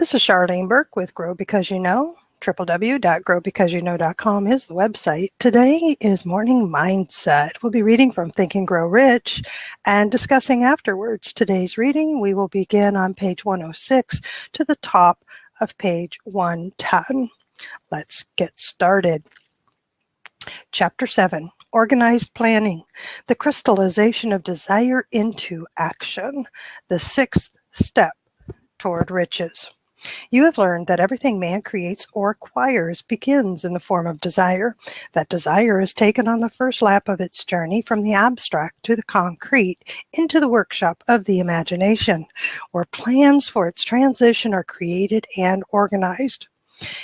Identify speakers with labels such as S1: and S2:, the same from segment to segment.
S1: This is Charlene Burke with Grow Because You Know. www.growbecauseyouknow.com is the website. Today is Morning Mindset. We'll be reading from Think and Grow Rich and discussing afterwards. Today's reading, we will begin on page 106 to the top of page 110. Let's get started. Chapter 7, Organized Planning, the crystallization of desire into action, the sixth step toward riches. You have learned that everything man creates or acquires begins in the form of desire. That desire is taken on the first lap of its journey from the abstract to the concrete into the workshop of the imagination, where plans for its transition are created and organized.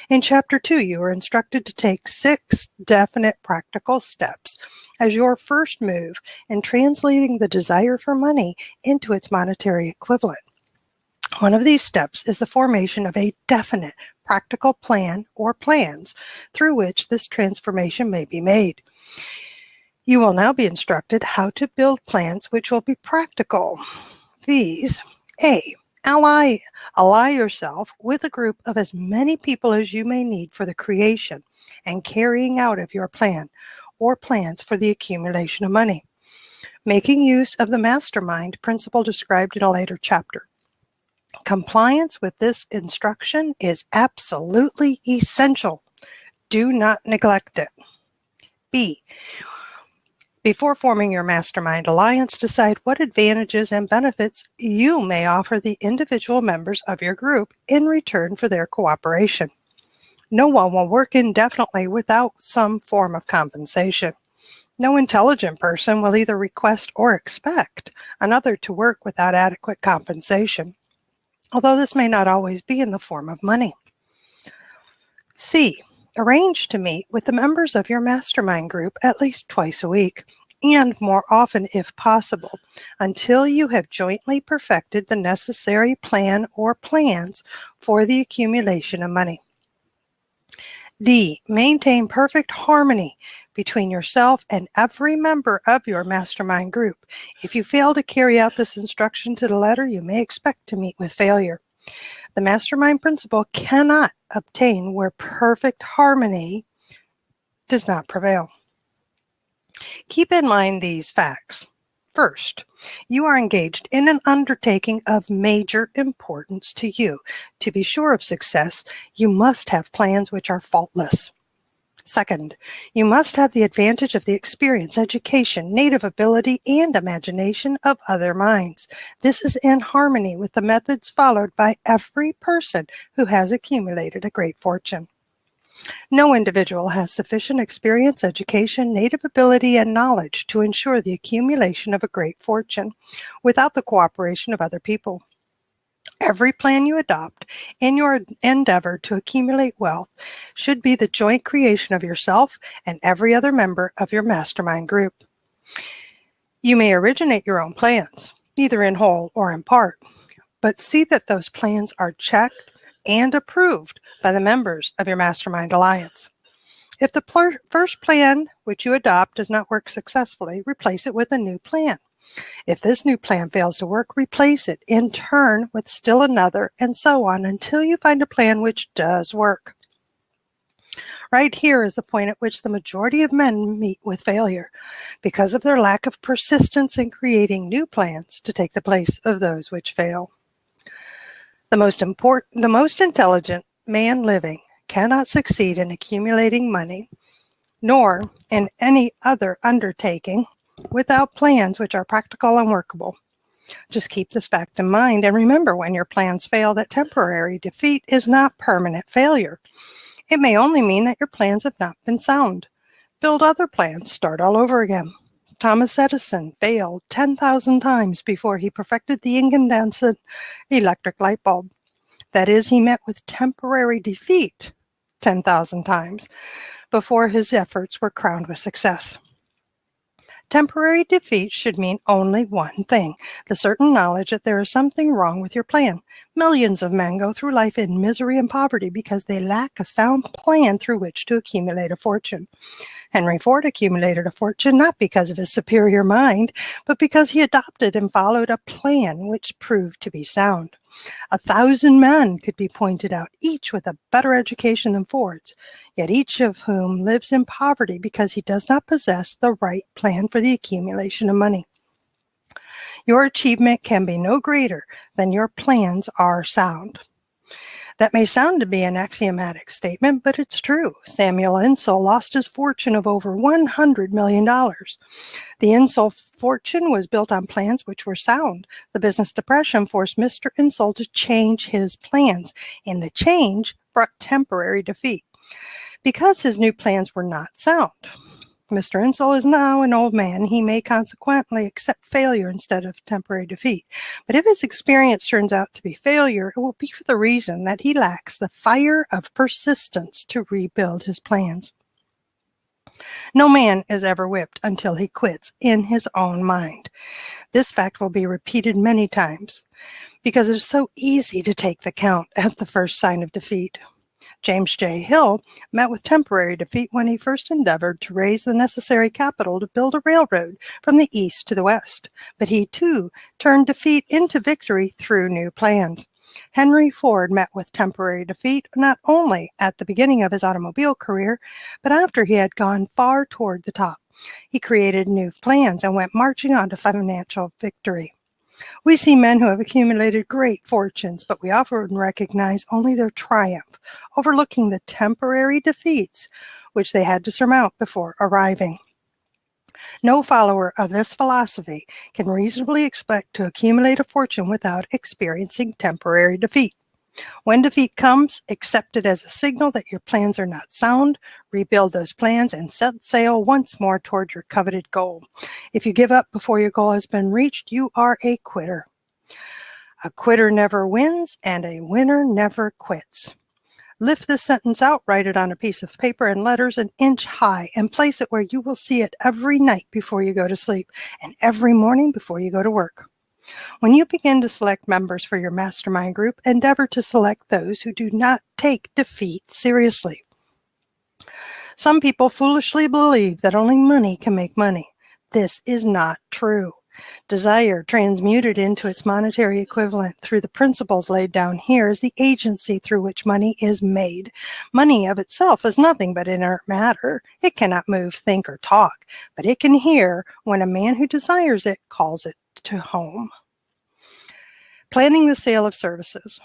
S1: In Chapter 2, you are instructed to take 6 definite practical steps as your first move in translating the desire for money into its monetary equivalent. One of these steps is the formation of a definite practical plan or plans through which this transformation may be made. You will now be instructed how to build plans which will be practical. These: A. Ally yourself with a group of as many people as you may need for the creation and carrying out of your plan or plans for the accumulation of money, making use of the mastermind principle described in a later chapter. Compliance with this instruction is absolutely essential. Do not neglect it. B. Before forming your mastermind alliance, decide what advantages and benefits you may offer the individual members of your group in return for their cooperation. No one will work indefinitely without some form of compensation. No intelligent person will either request or expect another to work without adequate compensation, although this may not always be in the form of money. C. Arrange to meet with the members of your mastermind group at least twice a week, and more often if possible, until you have jointly perfected the necessary plan or plans for the accumulation of money. D. Maintain perfect harmony between yourself and every member of your mastermind group. If you fail to carry out this instruction to the letter, you may expect to meet with failure. The mastermind principle cannot obtain where perfect harmony does not prevail. Keep in mind these facts. First, you are engaged in an undertaking of major importance to you. To be sure of success, you must have plans which are faultless. Second, you must have the advantage of the experience, education, native ability, and imagination of other minds. This is in harmony with the methods followed by every person who has accumulated a great fortune. No individual has sufficient experience, education, native ability, and knowledge to ensure the accumulation of a great fortune without the cooperation of other people. Every plan you adopt in your endeavor to accumulate wealth should be the joint creation of yourself and every other member of your mastermind group. You may originate your own plans, either in whole or in part, but see that those plans are checked and approved by the members of your mastermind alliance. If the first plan which you adopt does not work successfully, replace it with a new plan. If this new plan fails to work, replace it in turn with still another, and so on until you find a plan which does work. Right here is the point at which the majority of men meet with failure because of their lack of persistence in creating new plans to take the place of those which fail. The most intelligent man living cannot succeed in accumulating money, nor in any other undertaking, without plans which are practical and workable. Just keep this fact in mind and remember when your plans fail that temporary defeat is not permanent failure. It may only mean that your plans have not been sound. Build other plans, start all over again. Thomas Edison failed 10,000 times before he perfected the incandescent electric light bulb. That is, he met with temporary defeat 10,000 times before his efforts were crowned with success. Temporary defeat should mean only one thing, the certain knowledge that there is something wrong with your plan. Millions of men go through life in misery and poverty because they lack a sound plan through which to accumulate a fortune. Henry Ford accumulated a fortune not because of his superior mind, but because he adopted and followed a plan which proved to be sound. 1,000 men could be pointed out, each with a better education than Ford's, yet each of whom lives in poverty because he does not possess the right plan for the accumulation of money. Your achievement can be no greater than your plans are sound. That may sound to be an axiomatic statement, but it's true. Samuel Insull lost his fortune of over $100 million. The Insull fortune was built on plans which were sound. The business depression forced Mr. Insull to change his plans, and the change brought temporary defeat because his new plans were not sound. Mr. Insull is now an old man. He may consequently accept failure instead of temporary defeat. But if his experience turns out to be failure, it will be for the reason that he lacks the fire of persistence to rebuild his plans. No man is ever whipped until he quits in his own mind. This fact will be repeated many times because it is so easy to take the count at the first sign of defeat. James J. Hill met with temporary defeat when he first endeavored to raise the necessary capital to build a railroad from the east to the west, but he too turned defeat into victory through new plans. Henry Ford met with temporary defeat not only at the beginning of his automobile career, but after he had gone far toward the top. He created new plans and went marching on to financial victory. We see men who have accumulated great fortunes, but we often recognize only their triumph, overlooking the temporary defeats which they had to surmount before arriving. No follower of this philosophy can reasonably expect to accumulate a fortune without experiencing temporary defeat. When defeat comes, accept it as a signal that your plans are not sound, rebuild those plans, and set sail once more toward your coveted goal. If you give up before your goal has been reached, you are a quitter. A quitter never wins, and a winner never quits. Lift this sentence out, write it on a piece of paper in letters an inch high, and place it where you will see it every night before you go to sleep, and every morning before you go to work. When you begin to select members for your mastermind group, endeavor to select those who do not take defeat seriously. Some people foolishly believe that only money can make money. This is not true. Desire, transmuted into its monetary equivalent through the principles laid down here, is the agency through which money is made. Money of itself is nothing but inert matter. It cannot move, think, or talk, but it can hear when a man who desires it calls it to home. Planning the sale of services.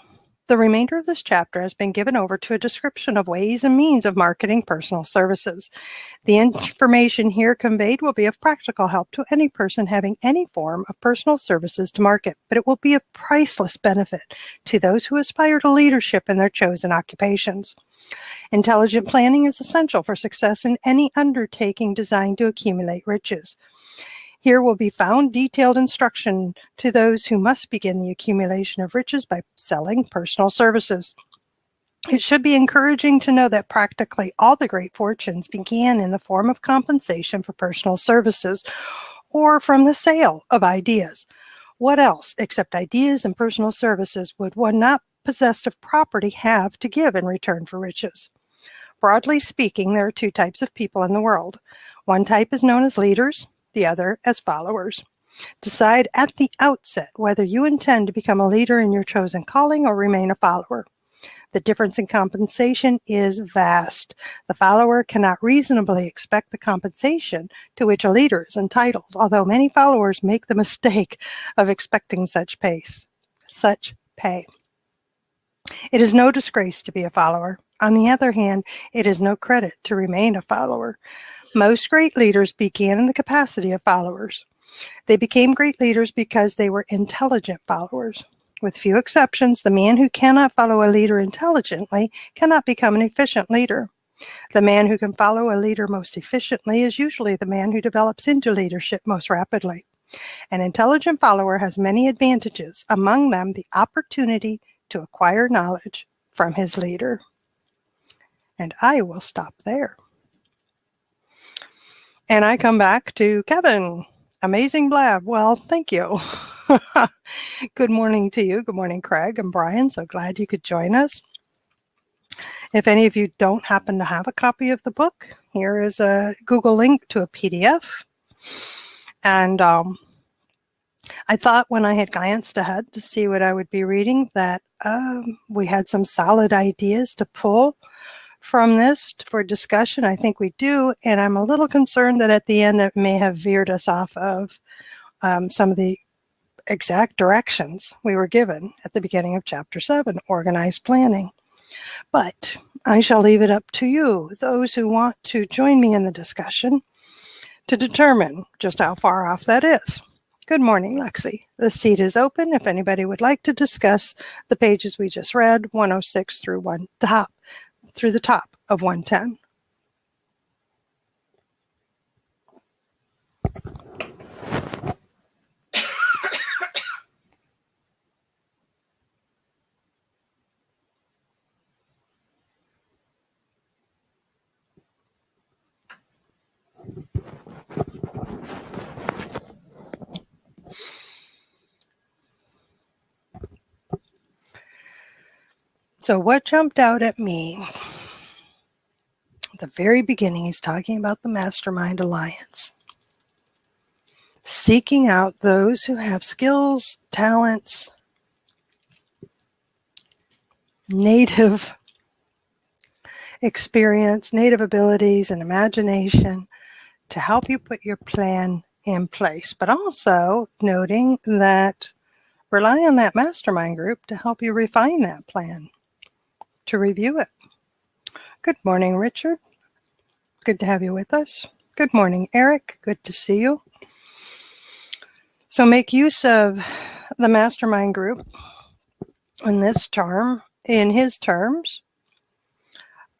S1: The remainder of this chapter has been given over to a description of ways and means of marketing personal services. The information here conveyed will be of practical help to any person having any form of personal services to market, but it will be of priceless benefit to those who aspire to leadership in their chosen occupations. Intelligent planning is essential for success in any undertaking designed to accumulate riches. Here will be found detailed instruction to those who must begin the accumulation of riches by selling personal services. It should be encouraging to know that practically all the great fortunes began in the form of compensation for personal services or from the sale of ideas. What else, except ideas and personal services, would one not possessed of property have to give in return for riches? Broadly speaking, there are two types of people in the world. One type is known as leaders, the other as followers. Decide at the outset whether you intend to become a leader in your chosen calling or remain a follower. The difference in compensation is vast. The follower cannot reasonably expect the compensation to which a leader is entitled, although many followers make the mistake of expecting such pay. It is no disgrace to be a follower. On the other hand, it is no credit to remain a follower. Most great leaders began in the capacity of followers. They became great leaders because they were intelligent followers. With few exceptions, the man who cannot follow a leader intelligently cannot become an efficient leader. The man who can follow a leader most efficiently is usually the man who develops into leadership most rapidly. An intelligent follower has many advantages, among them the opportunity to acquire knowledge from his leader. And I will stop there. And I come back to Kevin. Amazing blab. Well, thank you. Good morning to you. Good morning, Craig and Brian. So glad you could join us. If any of you don't happen to have a copy of the book, here is a Google link to a PDF. And I thought when I had glanced ahead to see what I would be reading that we had some solid ideas to pull from this for discussion. I think we do, and I'm a little concerned that at the end it may have veered us off of some of the exact directions we were given at the beginning of Chapter 7, Organized Planning. But I shall leave it up to you, those who want to join me in the discussion, to determine just how far off that is. Good morning, Lexi. The seat is open if anybody would like to discuss the pages we just read, 106 through the top of 110. So what jumped out at me at the very beginning, he's talking about the Mastermind Alliance. Seeking out those who have skills, talents, native experience, native abilities, and imagination to help you put your plan in place, but also noting that rely on that mastermind group to help you refine that plan, to review it. Good morning, Richard. Good to have you with us. Good morning, Eric. Good to see you. So make use of the mastermind group in this term, in his terms.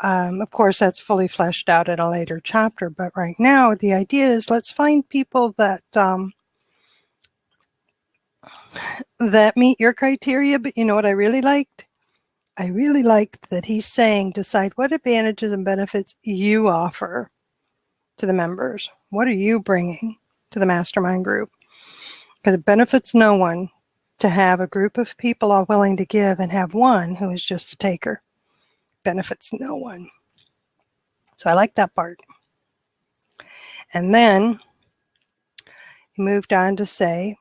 S1: Of course, that's fully fleshed out in a later chapter, but right now the idea is let's find people that that meet your criteria. But you know what I really liked? I really liked that he's saying decide what advantages and benefits you offer to the members. What are you bringing to the mastermind group? Because it benefits no one to have a group of people all willing to give and have one who is just a taker. Benefits no one. So I like that part. And then he moved on to say,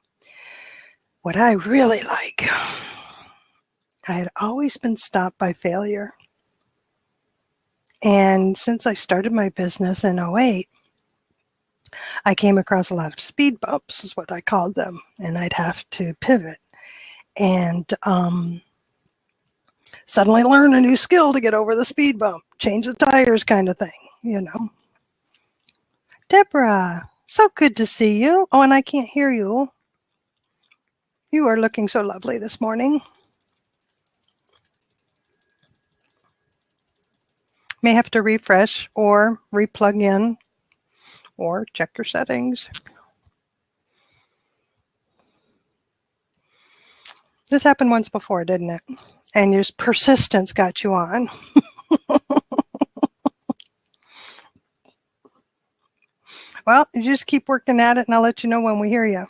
S1: what I really like, I had always been stopped by failure. And since I started my business in 2008, I came across a lot of speed bumps, is what I called them, and I'd have to pivot and suddenly learn a new skill to get over the speed bump, change the tires kind of thing, you know. Deborah, so good to see you. Oh, and I can't hear you. You are looking so lovely this morning. May have to refresh or replug in or check your settings. This happened once before, didn't it? And your persistence got you on. Well, you just keep working at it and I'll let you know when we hear you.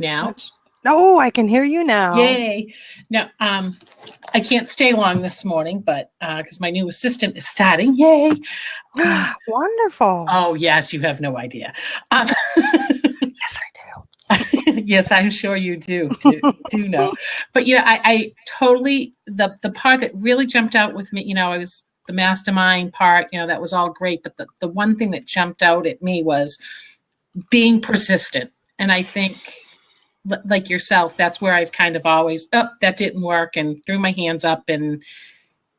S2: Now?
S1: Oh, I can hear you now.
S2: Yay. Now, I can't stay long this morning, but because my new assistant is starting. Yay.
S1: Wonderful.
S2: Oh, yes, you have no idea.
S1: Yes, I
S2: do. Yes, I'm sure you do know. But, you know, I totally, the part that really jumped out with me, you know, I was the mastermind part, you know, that was all great. But the one thing that jumped out at me was being persistent. And I think, like yourself, that's where I've kind of always, that didn't work, and threw my hands up, and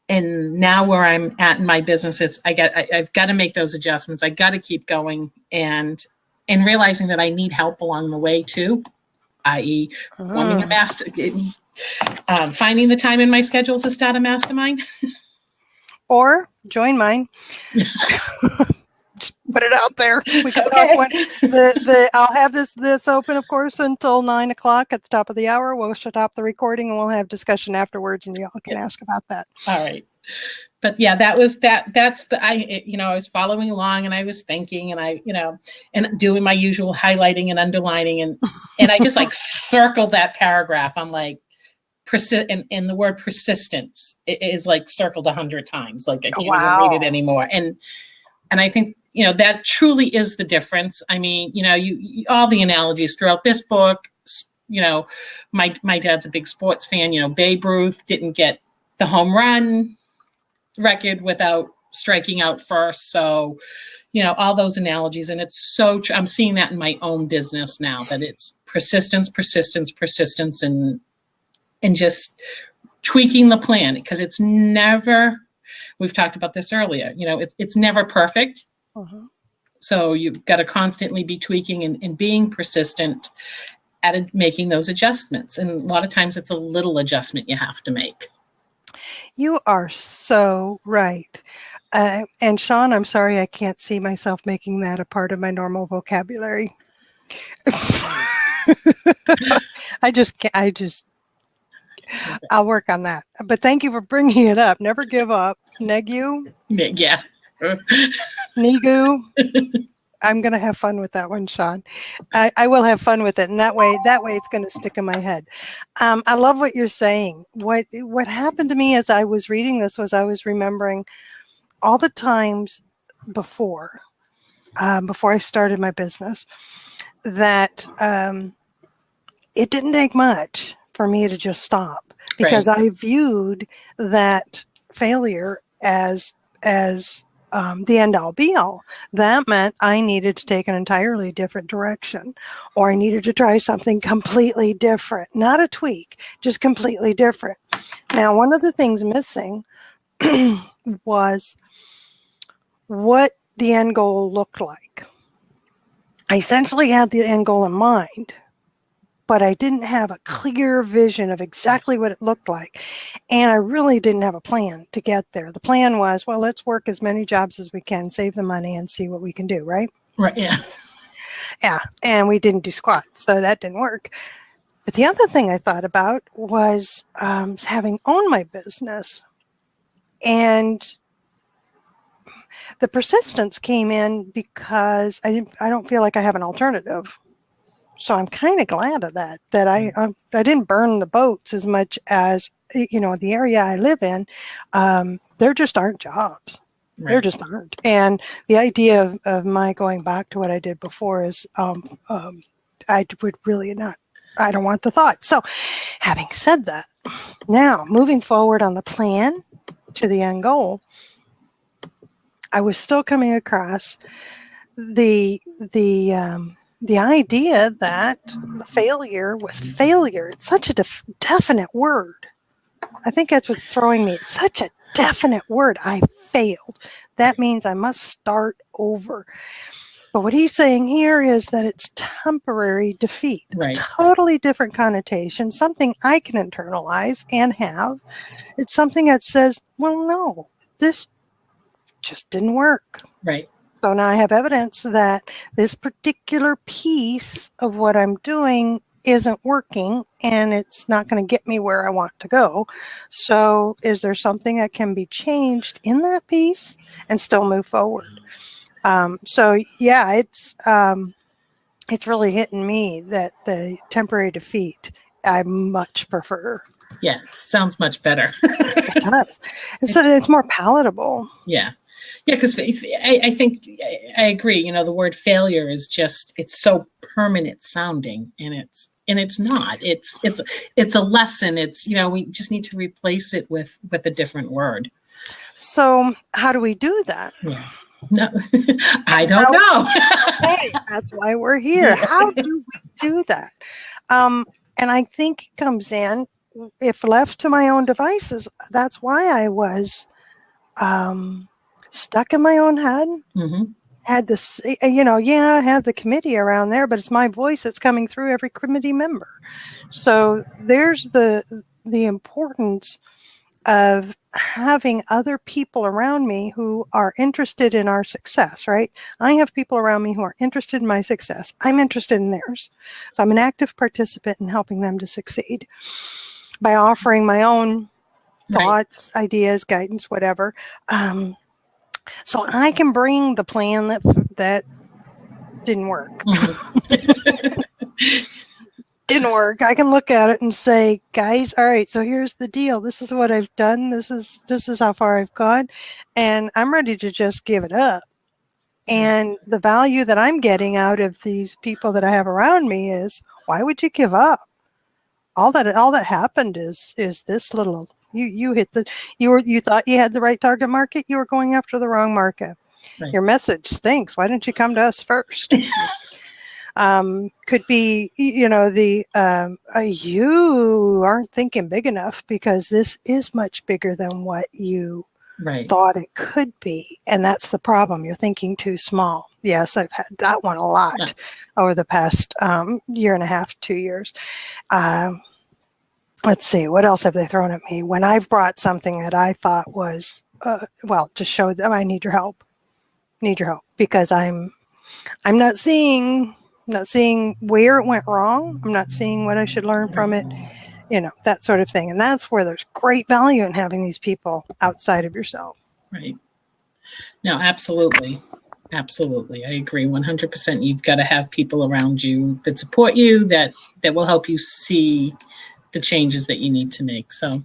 S2: now where I'm at in my business, I've got to make those adjustments. I got to keep going, and realizing that I need help along the way too, i.e. forming a master, finding the time in my schedule to start a mastermind.
S1: Or join mine. Just put it out there. We can
S2: Okay.
S1: talk when I'll have this open, of course, until 9 o'clock at the top of the hour. We'll stop the recording and we'll have discussion afterwards, and y'all can ask about that.
S2: All right. But yeah, that's I was following along, and I was thinking, and and doing my usual highlighting and underlining, and I just like circled that paragraph. I'm like, and the word persistence is like circled 100 times. Like I can't even
S1: Wow.
S2: read it anymore. And I think, that truly is the difference. I mean, you all the analogies throughout this book, my dad's a big sports fan. Babe Ruth didn't get the home run record without striking out first. So, all those analogies. And it's so true. I'm seeing that in my own business now, that it's persistence, and just tweaking the plan, because it's never, we've talked about this earlier, it's never perfect.
S1: Uh-huh.
S2: So you've got to constantly be tweaking and being persistent at making those adjustments. And a lot of times it's a little adjustment you have to make.
S1: You are so right. And Sean, I'm sorry I can't see myself making that a part of my normal vocabulary. I'll work on that. But thank you for bringing it up. Never give up. Negu.
S2: Yeah.
S1: Nigu. I'm going to have fun with that one, Sean. I will have fun with it. And that way it's going to stick in my head. I love what you're saying. What happened to me as I was reading this was I was remembering all the times before I started my business that it didn't take much for me to just stop, because right. I viewed that failure as the end all be all. That meant I needed to take an entirely different direction, or I needed to try something completely different, not a tweak, just completely different. Now, one of the things missing was what the end goal looked like. I essentially had the end goal in mind, but I didn't have a clear vision of exactly what it looked like. And I really didn't have a plan to get there. The plan was, well, let's work as many jobs as we can, save the money, and see what we can do, right?
S2: Right, yeah.
S1: Yeah, and we didn't do squat, so that didn't work. But the other thing I thought about was having owned my business. And the persistence came in because I don't feel like I have an alternative. So I'm kind of glad of that I didn't burn the boats as much as, the area I live in. There just aren't jobs. Right. There just aren't. And the idea of my going back to what I did before is I would really not. I don't want the thought. So having said that, now moving forward on the plan to the end goal, I was still coming across the idea that the failure was failure. It's such a definite word. I think that's what's throwing me. It's such a definite word. I failed. That means I must start over. But what he's saying here is that it's temporary defeat. Right. Totally different connotation, something I can internalize and have. It's something that says, well, no, this just didn't work.
S2: Right.
S1: So now I have evidence that this particular piece of what I'm doing isn't working, and it's not going to get me where I want to go. So is there something that can be changed in that piece and still move forward? So yeah, it's really hitting me that the temporary defeat I much prefer.
S2: Yeah, sounds much better.
S1: It does. It's more palatable.
S2: Yeah. Yeah, because I think I agree. The word failure is just, it's so permanent sounding, and it's not. It's a lesson. It's, we just need to replace it with a different word.
S1: So how do we do that?
S2: Yeah. No, I don't know.
S1: Hey, that's why we're here. Yeah. How do we do that? And I think it comes in, if left to my own devices, that's why I was stuck in my own head. Mm-hmm. Had this, I have the committee around there, but it's my voice that's coming through every committee member. So there's the importance of having other people around me who are interested in our success, right? I have people around me who are interested in my success. I'm interested in theirs. So I'm an active participant in helping them to succeed by offering my own thoughts, ideas, guidance, whatever. So I can bring the plan that didn't work didn't work. I can look at it and say, guys, all right, so here's the deal. This is what I've done. This is how far I've gone, and I'm ready to just give it up. And the value that I'm getting out of these people that I have around me is, why would you give up? All that happened is this little, you hit the, you thought you had the right target market, you were going after the wrong market. Right. Your message stinks. Why didn't you come to us first? Could be, you know, you aren't thinking big enough, because this is much bigger than what you thought it could be. And that's the problem. You're thinking too small. Yes, I've had that one a lot over the past year and a half, 2 years. Let's see, what else have they thrown at me? When I've brought something that I thought was, to show them I need your help. Need your help, because I'm not seeing where it went wrong. I'm not seeing what I should learn from it, you know, that sort of thing. And that's where there's great value in having these people outside of yourself.
S2: Right. No, absolutely. Absolutely. I agree 100%. You've got to have people around you that support you, that will help you see the changes that you need to make. So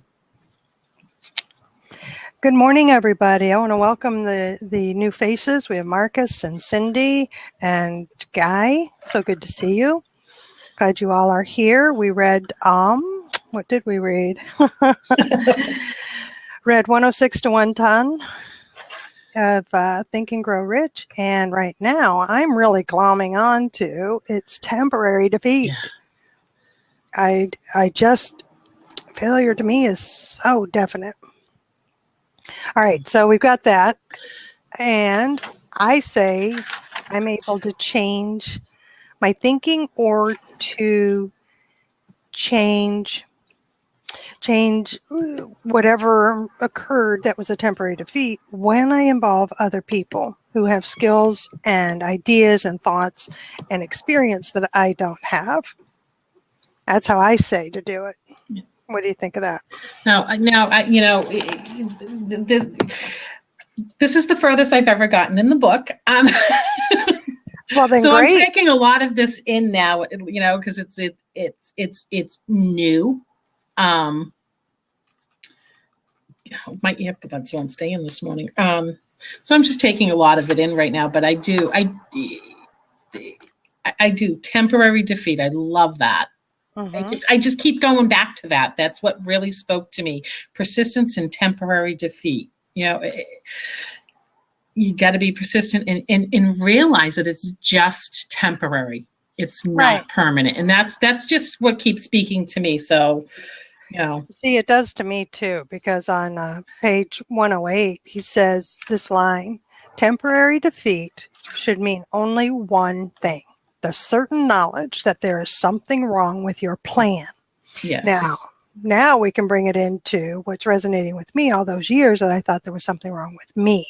S1: good morning, everybody. I want to welcome the new faces. We have Marcus and Cindy and Guy. So good to see you. Glad you all are here. We read, what did we read? Read 106 to 1 Ton of Think and Grow Rich. And right now, I'm really glomming on to its temporary defeat. Yeah. I just, failure to me is so definite. All right, so we've got that, and I say I'm able to change my thinking, or to change whatever occurred that was a temporary defeat, when I involve other people who have skills and ideas and thoughts and experience that I don't have. That's how I say to do it. What do you think of that?
S2: Now, you know, this is the furthest I've ever gotten in the book.
S1: Well, then
S2: so
S1: great.
S2: I'm taking a lot of this in now, you know, because it's new. My earbuds won't stay in this morning. So I'm just taking a lot of it in right now. But I do temporary defeat. I love that. Mm-hmm. I just keep going back to that. That's what really spoke to me. Persistence and temporary defeat. You know, you got to be persistent and realize that it's just temporary. It's not permanent. And that's just what keeps speaking to me. So, you know.
S1: See, it does to me too, because on page 108, he says this line, temporary defeat should mean only one thing. The certain knowledge that there is something wrong with your plan.
S2: Yes.
S1: Now we can bring it into what's resonating with me all those years, that I thought there was something wrong with me.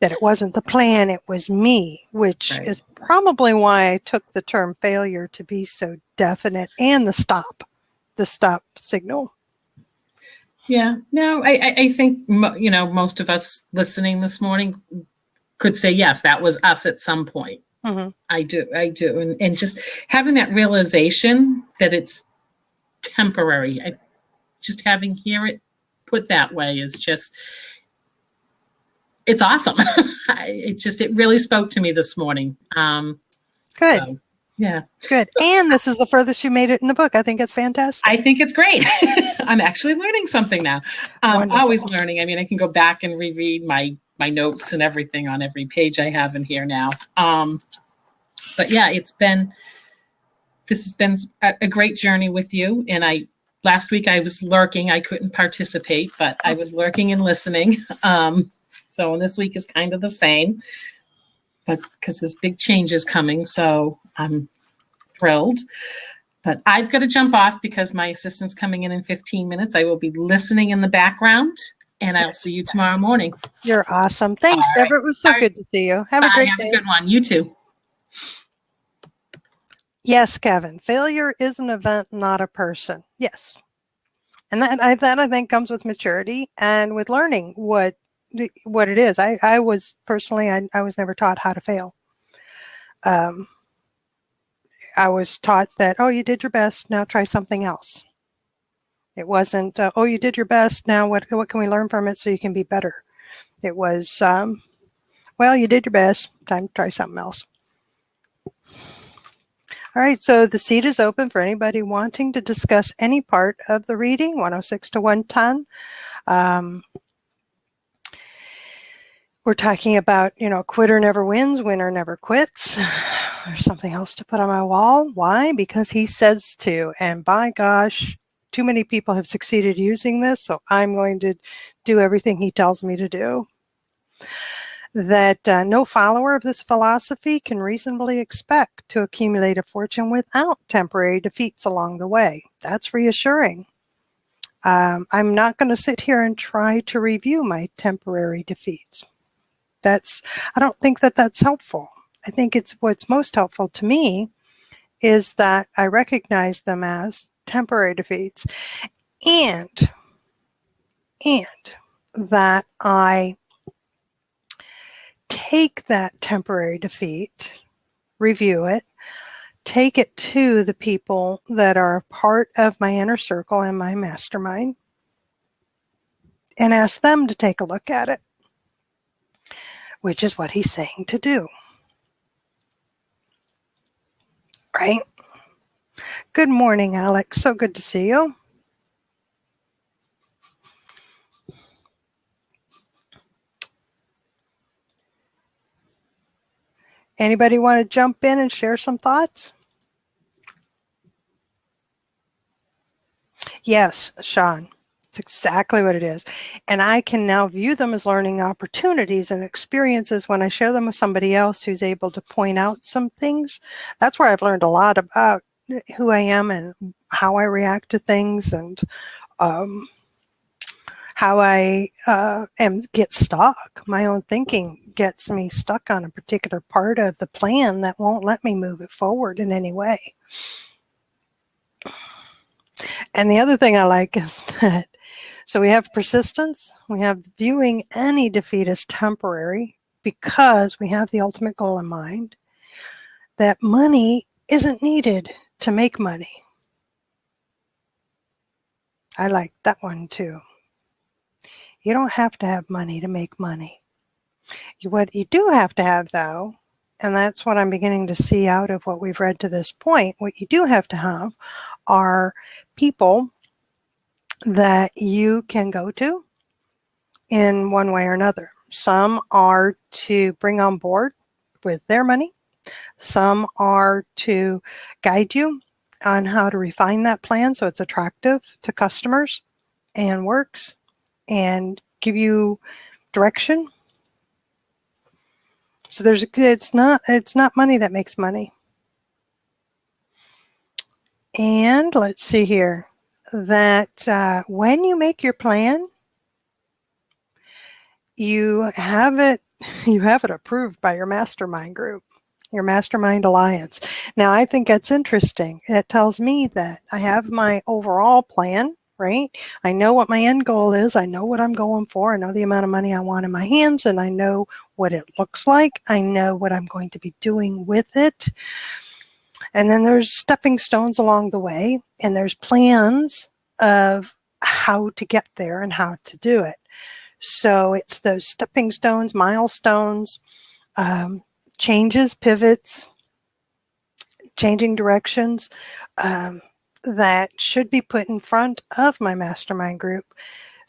S1: That it wasn't the plan, it was me, which is probably why I took the term failure to be so definite, and the stop signal.
S2: Yeah. No, I think, you know, most of us listening this morning could say, yes, that was us at some point. Mm-hmm. I do. And just having that realization that it's temporary, just having it put that way is just, it's awesome. It really spoke to me this morning.
S1: Good.
S2: So, yeah.
S1: Good. And this is the furthest you made it in the book. I think it's fantastic.
S2: I think it's great. I'm actually learning something now. Always learning. I mean, I can go back and reread my notes and everything on every page I have in here now. But yeah, this has been a great journey with you. And last week I was lurking. I couldn't participate, but I was lurking and listening. So this week is kind of the same, but because there's big changes coming, so I'm thrilled. But I've got to jump off because my assistant's coming in 15 minutes. I will be listening in the background, and I'll see you tomorrow morning.
S1: You're awesome. Thanks, Deborah. It was so good to see you. Have a great day.
S2: Have a good one. You too.
S1: Yes, Kevin. Failure is an event, not a person. Yes. And that I think comes with maturity and with learning what it is. I was personally, I was never taught how to fail. I was taught that, oh, you did your best, now try something else. It wasn't, oh, you did your best, now what can we learn from it so you can be better? It was, well, you did your best, time to try something else. All right, so the seat is open for anybody wanting to discuss any part of the reading, 106 to 110. We're talking about, quitter never wins, winner never quits. There's something else to put on my wall. Why? Because he says to, and by gosh, too many people have succeeded using this, so I'm going to do everything he tells me to do. That no follower of this philosophy can reasonably expect to accumulate a fortune without temporary defeats along the way. That's reassuring. I'm not going to sit here and try to review my temporary defeats. I don't think that that's helpful. I think what's most helpful to me is that I recognize them as temporary defeats and that I take that temporary defeat, review it, take it to the people that are part of my inner circle and my mastermind, and ask them to take a look at it, which is what he's saying to do. Right? Good morning, Alex. So good to see you. Anybody want to jump in and share some thoughts? Yes, Sean, it's exactly what it is. And I can now view them as learning opportunities and experiences when I share them with somebody else who's able to point out some things. That's where I've learned a lot about who I am and how I react to things and how I get stuck. My own thinking gets me stuck on a particular part of the plan that won't let me move it forward in any way. And the other thing I like is that, so we have persistence, we have viewing any defeat as temporary because we have the ultimate goal in mind, that money isn't needed to make money. I like that one too. You don't have to have money to make money. What you do have to have, though, and that's what I'm beginning to see out of what we've read to this point, what you do have to have are people that you can go to in one way or another. Some are to bring on board with their money. Some are to guide you on how to refine that plan so it's attractive to customers and works and give you direction. So it's not money that makes money. And let's see here, that when you make your plan, you have it approved by your mastermind group, your mastermind alliance. Now, I think that's interesting. It tells me that I have my overall plan, right? I know what my end goal is. I know what I'm going for. I know the amount of money I want in my hands, and I know what it looks like. I know what I'm going to be doing with it. And then there's stepping stones along the way, and there's plans of how to get there and how to do it. So it's those stepping stones, milestones, changes, pivots, changing directions that should be put in front of my mastermind group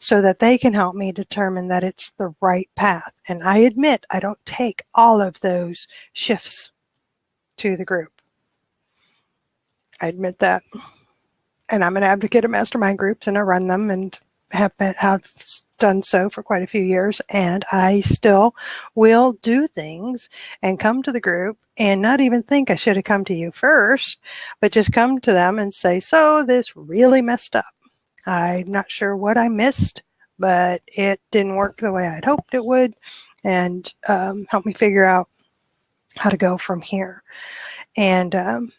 S1: so that they can help me determine that it's the right path. And I admit I don't take all of those shifts to the group. I admit that. And I'm an advocate of mastermind groups, and I run them and have done so for quite a few years. And I still will do things and come to the group and not even think I should have come to you first, but just come to them and say, so this really messed up. I'm not sure what I missed, but it didn't work the way I'd hoped it would, and help me figure out how to go from here. And I'm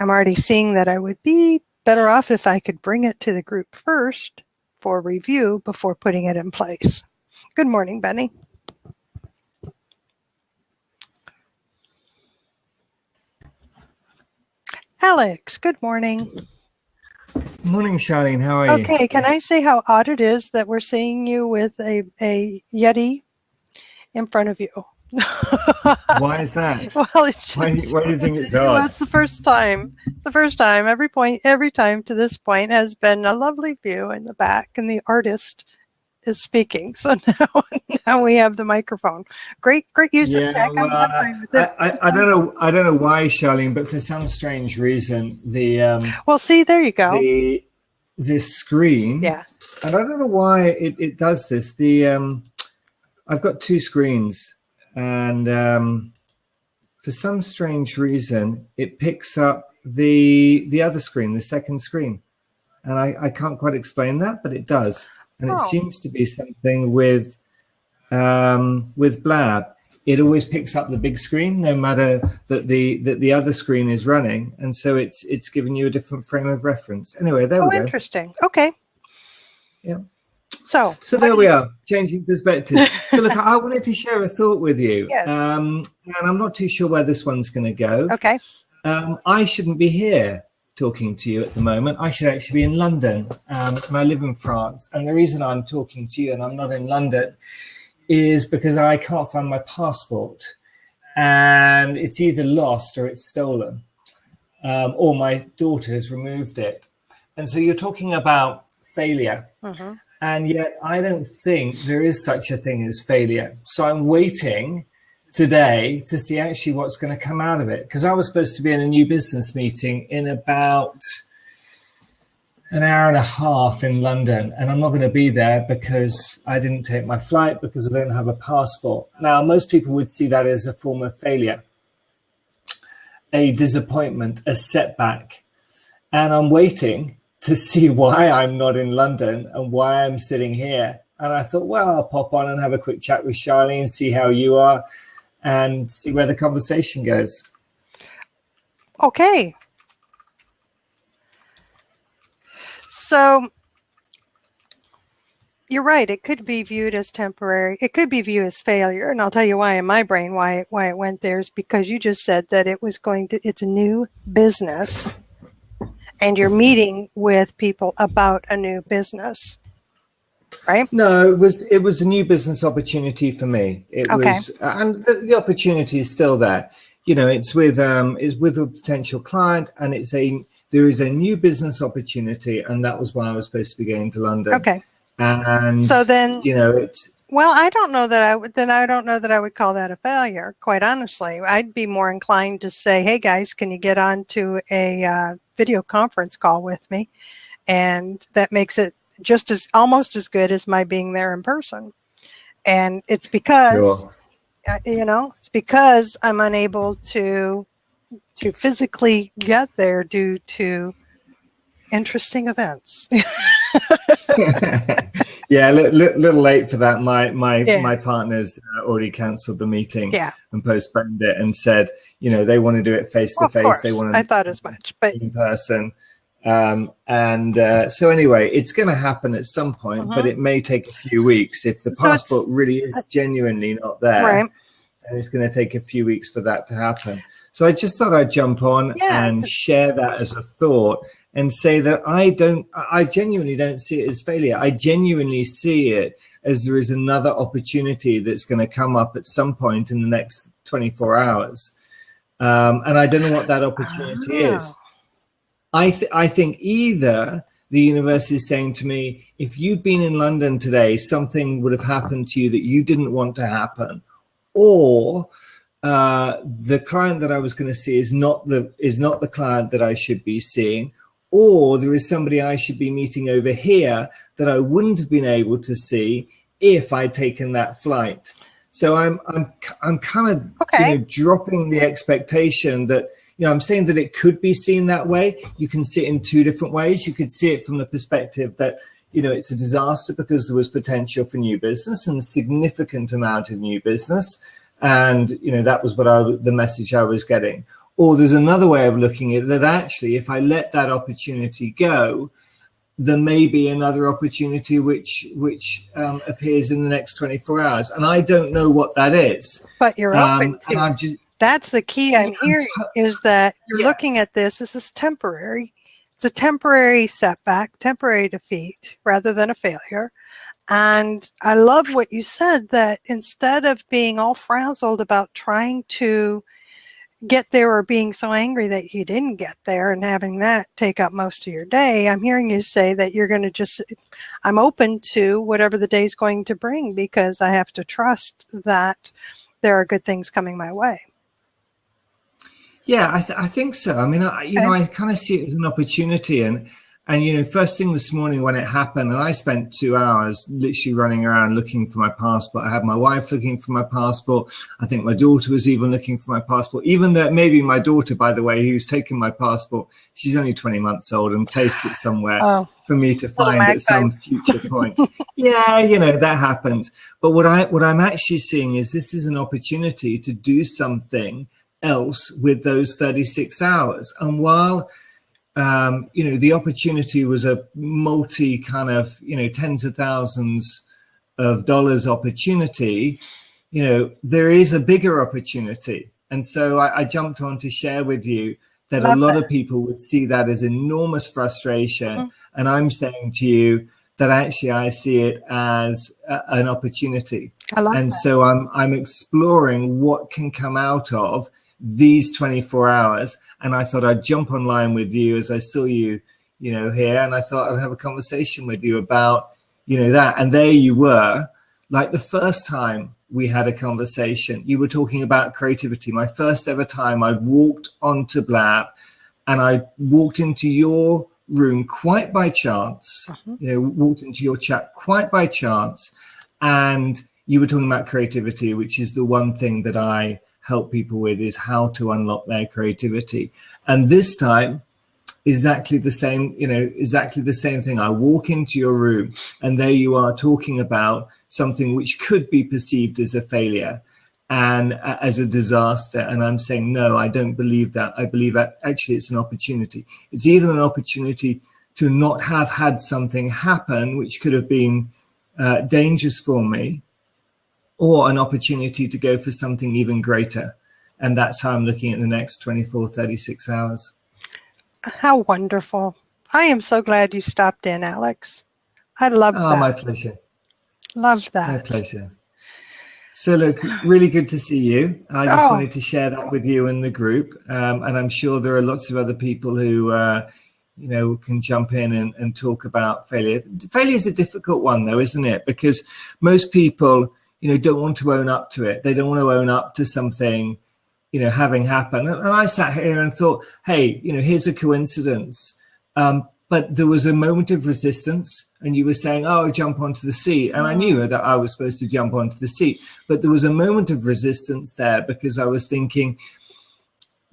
S1: already seeing that I would be better off if I could bring it to the group first for review before putting it in place. Good morning, Benny. Alex, good morning.
S3: Morning, Charlene. How are you?
S1: Okay, can I say how odd it is that we're seeing you with a Yeti in front of you?
S3: Why is that?
S1: Well, it's
S3: Why do you think it's
S1: well,
S3: odd?
S1: it's the first time. The first time. Every time to this point has been a lovely view in the back, and the artist is speaking. So now we have the microphone. Great use of tech.
S3: Well,
S1: I'm fine with it.
S3: I don't know why, Charlene, but for some strange reason,
S1: Well, see, there you go.
S3: this screen,
S1: Yeah.
S3: and I don't know why it does this. I've got two screens, and for some strange reason, it picks up the other screen, the second screen, and I can't quite explain that, but it does. And it seems to be something with Blab. It always picks up the big screen, no matter that the other screen is running, and so it's giving you a different frame of reference. Anyway, there we go.
S1: Interesting. Okay.
S3: Yeah.
S1: So
S3: there we are, changing perspective. So look, I wanted to share a thought with you.
S1: Yes.
S3: And I'm not too sure where this one's going to go.
S1: Okay.
S3: I shouldn't be here talking to you at the moment. I should actually be in London, and I live in France. And the reason I'm talking to you and I'm not in London is because I can't find my passport, and it's either lost or it's stolen, or my daughter has removed it. And so you're talking about failure. Mm-hmm. And yet I don't think there is such a thing as failure. So I'm waiting today to see actually what's going to come out of it, because I was supposed to be in a new business meeting in about an hour and a half in London, and I'm not going to be there because I didn't take my flight because I don't have a passport. Now, most people would see that as a form of failure, a disappointment, a setback, and I'm waiting to see why I'm not in London and why I'm sitting here. And I thought, well, I'll pop on and have a quick chat with Charlene, see how you are, and see where the conversation goes.
S1: Okay. So you're right. It could be viewed as temporary. It could be viewed as failure. And I'll tell you why in my brain, why it went there is because you just said that it's a new business and you're meeting with people about a new business. Right?
S3: No, it was a new business opportunity for me. It was, and the opportunity is still there. You know, it's with a potential client, and there is a new business opportunity, and that was why I was supposed to be going to London.
S1: Okay.
S3: And
S1: so then,
S3: you know, it's.
S1: Well, I don't know that I would call that a failure. Quite honestly, I'd be more inclined to say, "Hey guys, can you get on to a video conference call with me?" And that makes it almost as good as my being there in person. And it's because,
S3: Sure.
S1: It's because I'm unable to physically get there due to interesting events.
S3: Yeah, little late for that. My partner's already cancelled the meeting and postponed it and said, you know, they want to do it face to face. They want to.
S1: I thought as much, but
S3: in person. So anyway, it's going to happen at some point, but it may take a few weeks if the passport really is genuinely not there.
S1: Right.
S3: And it's going to take a few weeks for that to happen. So I just thought I'd jump on and share that as a thought and say that I genuinely don't see it as failure. I genuinely see it as there is another opportunity that's going to come up at some point in the next 24 hours. And I don't know what that opportunity is. I think either the universe is saying to me, if you'd been in London today, something would have happened to you that you didn't want to happen, or the client that I was going to see is not the client that I should be seeing, or there is somebody I should be meeting over here that I wouldn't have been able to see if I'd taken that flight. So I'm kind of dropping the expectation that. I'm saying that it could be seen that way. You can see it in two different ways. You could see it from the perspective that, it's a disaster because there was potential for new business and a significant amount of new business. And, that was the message I was getting. Or there's another way of looking at it, that actually, if I let that opportunity go, there may be another opportunity which appears in the next 24 hours. And I don't know what that is.
S1: But you're open to That's the key I'm hearing, is that you're looking at this as temporary. It's a temporary setback, temporary defeat, rather than a failure. And I love what you said, that instead of being all frazzled about trying to get there or being so angry that you didn't get there and having that take up most of your day, I'm hearing you say that you're going to I'm open to whatever the day's going to bring, because I have to trust that there are good things coming my way.
S3: Yeah, I think so. I mean, I kind of see it as an opportunity, and first thing this morning when it happened, and I spent 2 hours literally running around looking for my passport. I had my wife looking for my passport. I think my daughter was even looking for my passport. Even that, maybe my daughter, by the way, who's taken my passport, she's only 20 months old, and placed it somewhere for me to find at some future point. Yeah, that happens. But what I'm actually seeing is this is an opportunity to do something else with those 36 hours. And while the opportunity was a multi kind of tens of thousands of dollars opportunity, there is a bigger opportunity. And so I jumped on to share with you that a lot of people would see that as enormous frustration, and I'm saying to you that actually I see it as an opportunity. So I'm exploring what can come out of these 24 hours. And I thought I'd jump online with you as I saw you, here. And I thought I'd have a conversation with you about, that. And there you were, like the first time we had a conversation, you were talking about creativity. My first ever time I walked onto Blab, and I walked into your room quite by chance, walked into your chat quite by chance. And you were talking about creativity, which is the one thing that I help people with, is how to unlock their creativity. And this time, exactly the same thing. I walk into your room, and there you are talking about something which could be perceived as a failure and as a disaster. And I'm saying, no, I don't believe that. I believe that actually it's an opportunity. It's either an opportunity to not have had something happen, which could have been dangerous for me, or an opportunity to go for something even greater. And that's how I'm looking at the next 24, 36 hours.
S1: How wonderful. I am so glad you stopped in, Alex. I love that.
S3: Oh, my pleasure.
S1: Love that.
S3: My pleasure. So look, really good to see you. I just wanted to share that with you and the group. And I'm sure there are lots of other people who, can jump in and talk about failure. Failure is a difficult one, though, isn't it? Because most people, don't want to own up to it. They don't want to own up to something, having happened. And I sat here and thought, hey, here's a coincidence. But there was a moment of resistance, and you were saying, jump onto the seat. And I knew that I was supposed to jump onto the seat. But there was a moment of resistance there, because I was thinking,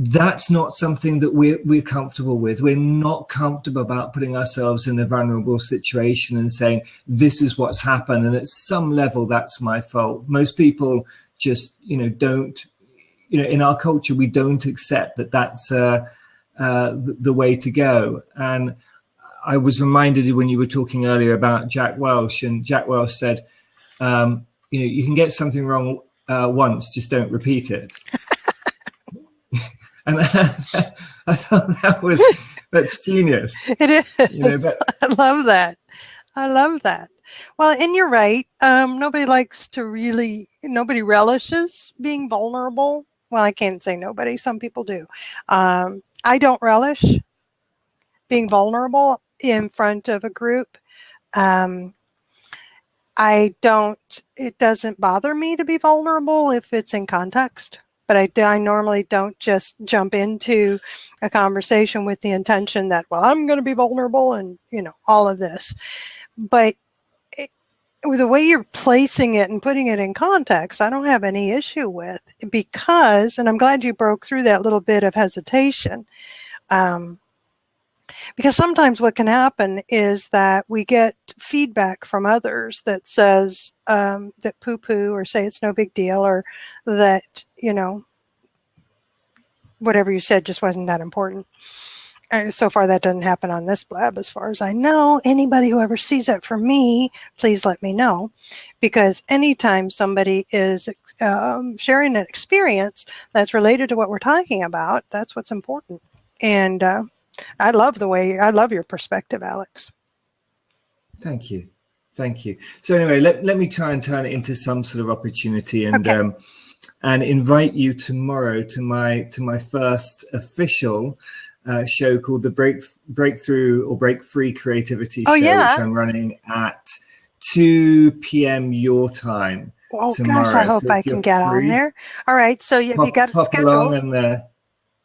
S3: that's not something that we're comfortable with. We're not comfortable about putting ourselves in a vulnerable situation and saying, this is what's happened. And at some level, that's my fault. Most people just, don't, in our culture, we don't accept that that's the way to go. And I was reminded when you were talking earlier about Jack Welch, and Jack Welch said, you can get something wrong once, just don't repeat it. And I thought that's genius.
S1: It is. I love that. Well, and you're right. Nobody relishes being vulnerable. Well, I can't say nobody. Some people do. I don't relish being vulnerable in front of a group. It doesn't bother me to be vulnerable if it's in context. But I normally don't just jump into a conversation with the intention that, well, I'm going to be vulnerable and, all of this. But with the way you're placing it and putting it in context, I don't have any issue with, because, and I'm glad you broke through that little bit of hesitation, because sometimes what can happen is that we get feedback from others that says that poo-poo, or say it's no big deal, or that, whatever you said just wasn't that important. So far, that doesn't happen on this blab, as far as I know. Anybody who ever sees it for me, please let me know, because anytime somebody is sharing an experience that's related to what we're talking about, that's what's important. And I love your perspective, Alex.
S3: Thank you. Thank you. So anyway, let me try and turn it into some sort of opportunity, and
S1: okay.
S3: And invite you tomorrow to my first official show called the Breakthrough or Break Free Creativity Show,
S1: yeah.
S3: which I'm running at 2 p.m. your time tomorrow.
S1: Gosh, I hope I can get on there. All right, so if you got it scheduled.
S3: And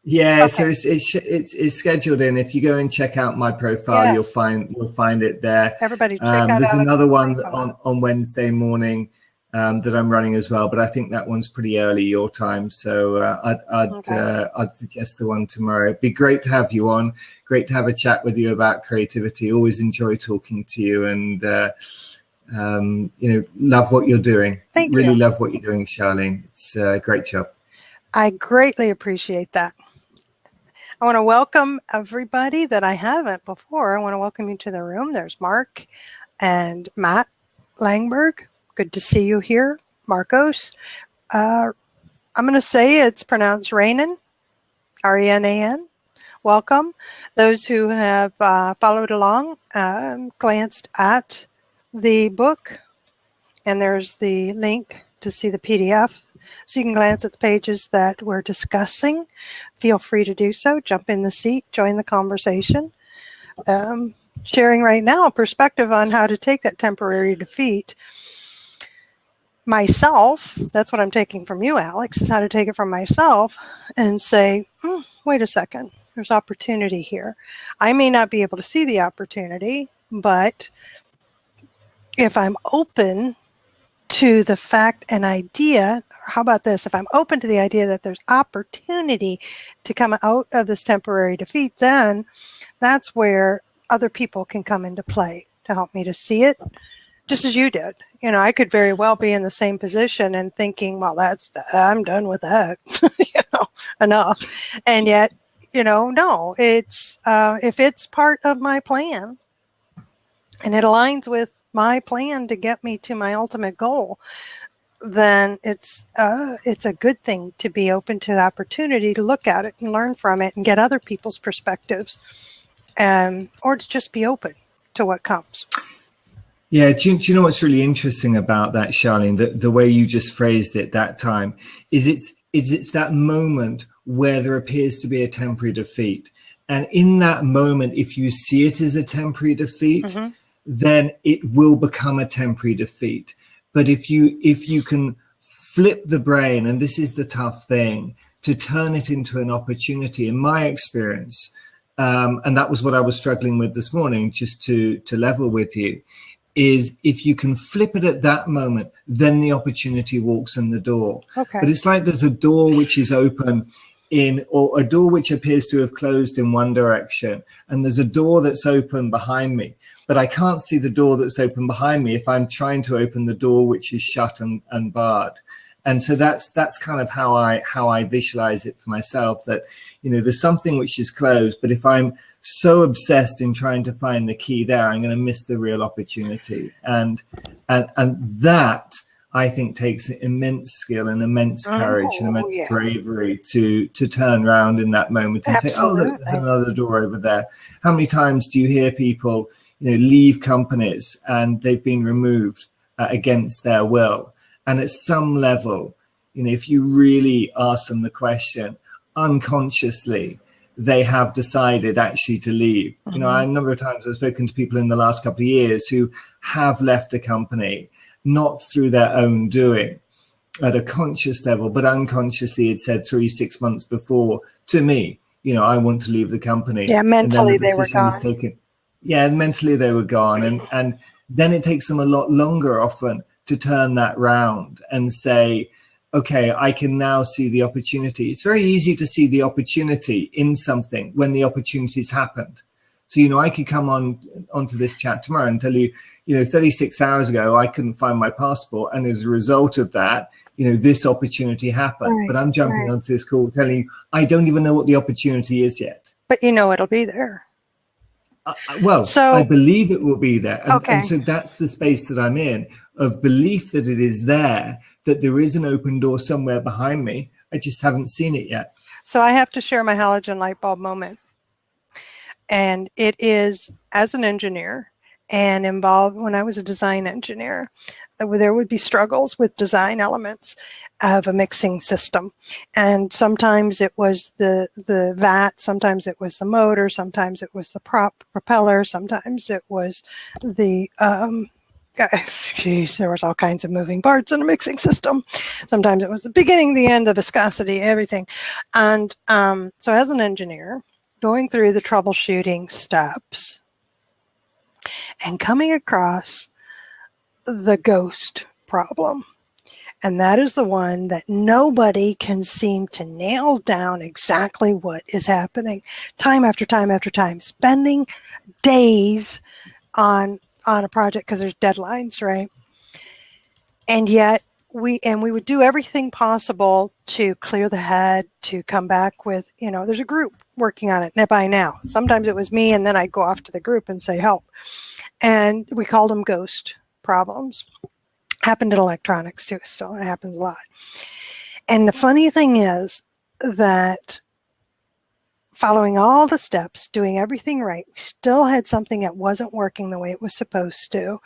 S3: yeah, okay. So it's scheduled in. If you go and check out my profile, you'll find it there.
S1: Everybody check out
S3: there's
S1: Alex's
S3: another one
S1: profile
S3: on Wednesday morning that I'm running as well, but I think that one's pretty early your time, so I'd suggest the one tomorrow. It'd be great to have you on. Great to have a chat with you about creativity. Always enjoy talking to you, and love what you're doing.
S1: Thank you.
S3: Really love what you're doing, Charlene. It's a great job.
S1: I greatly appreciate that. I want to welcome everybody that I haven't before. I want to welcome you to the room. There's Mark and Matt Langberg. Good to see you here, Marcos. I'm going to say it's pronounced Renan, R-E-N-A-N. Welcome. Those who have followed along, glanced at the book, and there's the link to see the PDF. So you can glance at the pages that we're discussing. Feel free to do so. Jump in the seat, join the conversation. Sharing right now a perspective on how to take that temporary defeat. Myself, that's what I'm taking from you, Alex, is how to take it from myself and say, wait a second, there's opportunity here. I may not be able to see the opportunity, but if I'm open to the fact and idea, how about this? If I'm open to the idea that there's opportunity to come out of this temporary defeat, then that's where other people can come into play to help me to see it, just as you did. I could very well be in the same position and thinking, well, I'm done with that, enough. And yet, no, it's, if it's part of my plan and it aligns with my plan to get me to my ultimate goal, then it's a good thing to be open to the opportunity to look at it and learn from it and get other people's perspectives, or to just be open to what comes.
S3: Yeah, do you know what's really interesting about that, Charlene? The way you just phrased it that time is it's that moment where there appears to be a temporary defeat, and in that moment, if you see it as a temporary defeat, then it will become a temporary defeat. But if you can flip the brain, and this is the tough thing, to turn it into an opportunity, in my experience, and that was what I was struggling with this morning, just to level with you, is if you can flip it at that moment, then the opportunity walks in the door.
S1: Okay.
S3: But it's like there's a door which is open or a door which appears to have closed in one direction, and there's a door that's open behind me, but I can't see the door that's open behind me if I'm trying to open the door which is shut and barred. And so that's kind of how I visualize it for myself, that there's something which is closed, but if I'm so obsessed in trying to find the key there, I'm going to miss the real opportunity. And that, I think, takes immense skill and immense courage and immense bravery to turn around in that moment and say, oh, look, there's another door over there. How many times do you hear people, leave companies and they've been removed against their will? And at some level, if you really ask them the question, unconsciously, they have decided actually to leave. A number of times I've spoken to people in the last couple of years who have left a company, not through their own doing at a conscious level, but unconsciously had said 3-6 months before to me, I want to leave the company.
S1: Yeah, mentally they were gone.
S3: Mentally they were gone. And then it takes them a lot longer often to turn that round and say, okay, I can now see the opportunity. It's very easy to see the opportunity in something when the opportunity's happened. So, I could come onto this chat tomorrow and tell you, 36 hours ago, I couldn't find my passport. And as a result of that, this opportunity happened. Right, but I'm jumping onto this call telling you, I don't even know what the opportunity is yet.
S1: But you know it'll be there.
S3: I believe it will be there.
S1: And
S3: so that's the space that I'm in, of belief that it is there, that there is an open door somewhere behind me. I just haven't seen it yet.
S1: So I have to share my halogen light bulb moment. And it is, as an engineer and involved when I was a design engineer, there would be struggles with design elements of a mixing system. And sometimes it was the vat, sometimes it was the motor, sometimes it was the propeller, sometimes it was the, there was all kinds of moving parts in a mixing system. Sometimes it was the beginning, the end, the viscosity, everything. And so as an engineer, going through the troubleshooting steps and coming across the ghost problem. And that is the one that nobody can seem to nail down exactly what is happening time after time after time, spending days on a project because there's deadlines, right? And yet we would do everything possible to clear the head, to come back with, there's a group working on it by now. Sometimes it was me, and then I'd go off to the group and say, help. And we called them ghost problems. Happened in electronics too, still. It happens a lot. And the funny thing is that following all the steps, doing everything right, we still had something that wasn't working the way it was supposed to.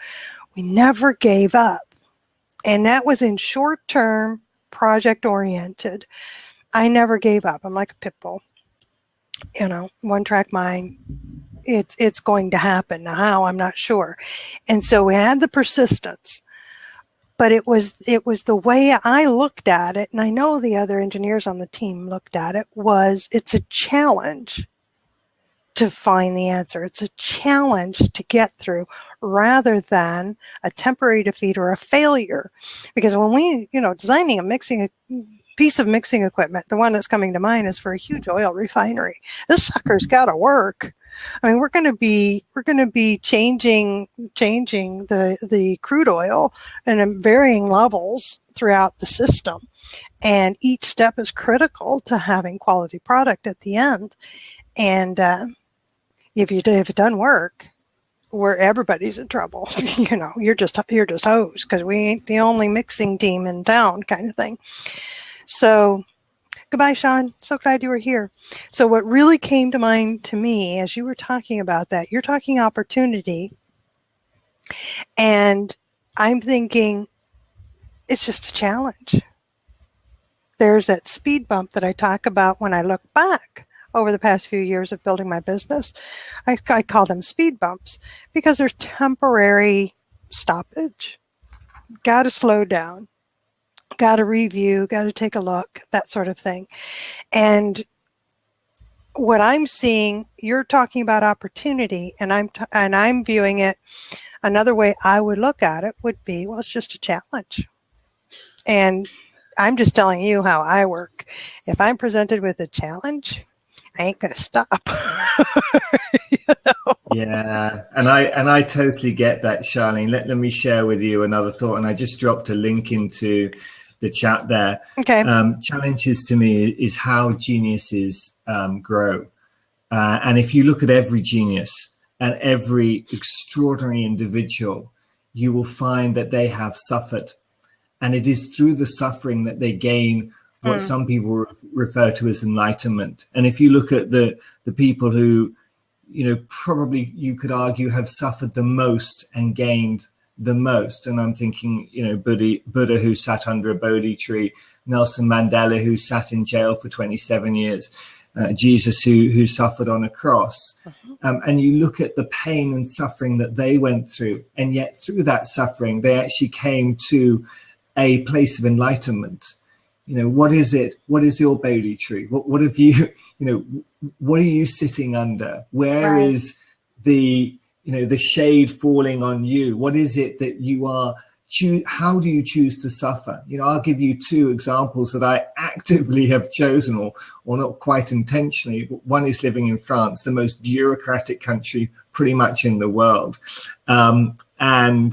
S1: We never gave up. And that was in short-term, project-oriented. I never gave up. I'm like a pit bull. One-track mind. It's going to happen. Now how, I'm not sure. And so we had the persistence. But it was the way I looked at it, and I know the other engineers on the team looked at it, was it's a challenge to find the answer. It's a challenge to get through rather than a temporary defeat or a failure. Because when we, designing a piece of mixing equipment, the one that's coming to mind is for a huge oil refinery. This sucker's got to work. I mean, we're going to be changing the crude oil in varying levels throughout the system, and each step is critical to having quality product at the end. And if it doesn't work, where everybody's in trouble, you're just hosed because we ain't the only mixing team in town, kind of thing. So. Goodbye, Sean. So glad you were here. So what really came to mind to me as you were talking about that, you're talking opportunity. And I'm thinking it's just a challenge. There's that speed bump that I talk about when I look back over the past few years of building my business. I call them speed bumps because there's temporary stoppage. Got to slow down. Got to review, got to take a look, that sort of thing. And what I'm seeing, you're talking about opportunity, and I'm viewing it another way I would look at it would be, well, it's just a challenge. And I'm just telling you how I work. If I'm presented with a challenge, I ain't going to stop.
S3: Yeah, and I totally get that, Charlene. Let me share with you another thought, and I just dropped a link into the chat there.
S1: Okay.
S3: Challenges to me is how geniuses grow. And if you look at every genius and every extraordinary individual, you will find that they have suffered. And it is through the suffering that they gain what some people refer to as enlightenment. And if you look at the people who, probably you could argue have suffered the most and gained the most. And I'm thinking, Buddha who sat under a Bodhi tree, Nelson Mandela who sat in jail for 27 years, Jesus who suffered on a cross. And you look at the pain and suffering that they went through, and yet through that suffering, they actually came to a place of enlightenment. What is it? What is your Bodhi tree? What have you, what are you sitting under? Where is the shade falling on you? What is it that you are? How do you choose to suffer? I'll give you two examples that I actively have chosen, or not quite intentionally. But one is living in France, the most bureaucratic country pretty much in the world. And,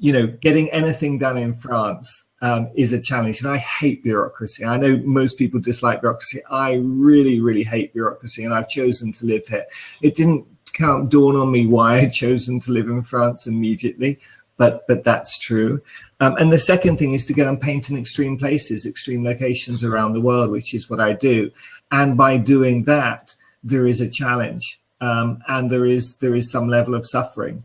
S3: getting anything done in France is a challenge. And I hate bureaucracy. I know most people dislike bureaucracy. I really, really hate bureaucracy, and I've chosen to live here. It didn't dawn on me why I'd chosen to live in France immediately, but that's true. And the second thing is to go and paint in extreme places, extreme locations around the world, which is what I do. And by doing that, there is a challenge, and there is some level of suffering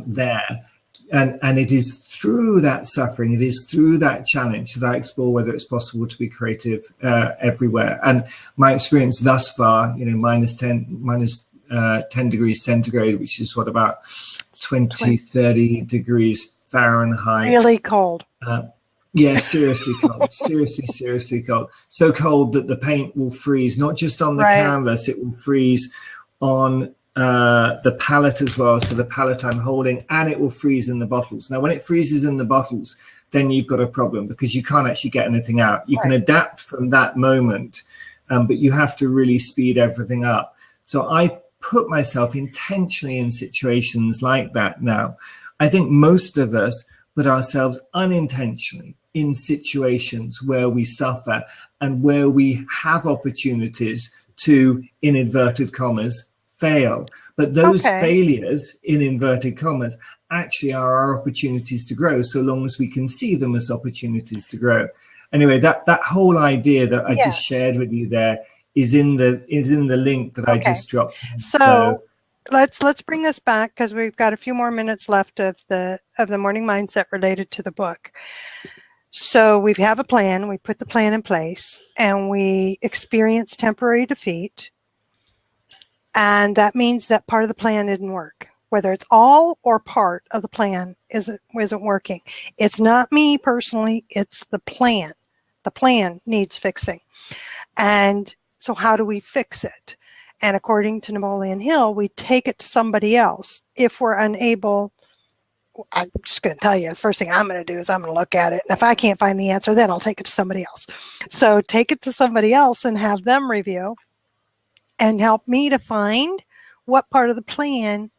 S3: there. And it is through that suffering, it is through that challenge that I explore whether it's possible to be creative everywhere. And my experience thus far, minus 10 degrees centigrade, which is what, about 30 degrees Fahrenheit.
S1: Really cold.
S3: Yeah, seriously cold. seriously cold. So cold that the paint will freeze, not just on the canvas, it will freeze on the palette as well. So the palette I'm holding, and it will freeze in the bottles. Now, when it freezes in the bottles, then you've got a problem because you can't actually get anything out. You can adapt from that moment, but you have to really speed everything up. So I put myself intentionally in situations like that now. I think most of us put ourselves unintentionally in situations where we suffer and where we have opportunities to, in inverted commas, fail. But those failures, in inverted commas, actually are our opportunities to grow, so long as we can see them as opportunities to grow. Anyway, that whole idea that I just shared with you there is in the link that I just dropped.
S1: So let's bring this back, because we've got a few more minutes left of the morning mindset related to the book. So we have a plan, we put the plan in place, and we experience temporary defeat. And that means that part of the plan didn't work. Whether it's all or part of the plan isn't working. It's not me personally, it's the plan. The plan needs fixing. And so how do we fix it? And according to Napoleon Hill, we take it to somebody else. If we're unable, I'm just going to tell you, the first thing I'm going to do is I'm going to look at it. And if I can't find the answer, then I'll take it to somebody else. So take it to somebody else and have them review and help me to find what part of the plan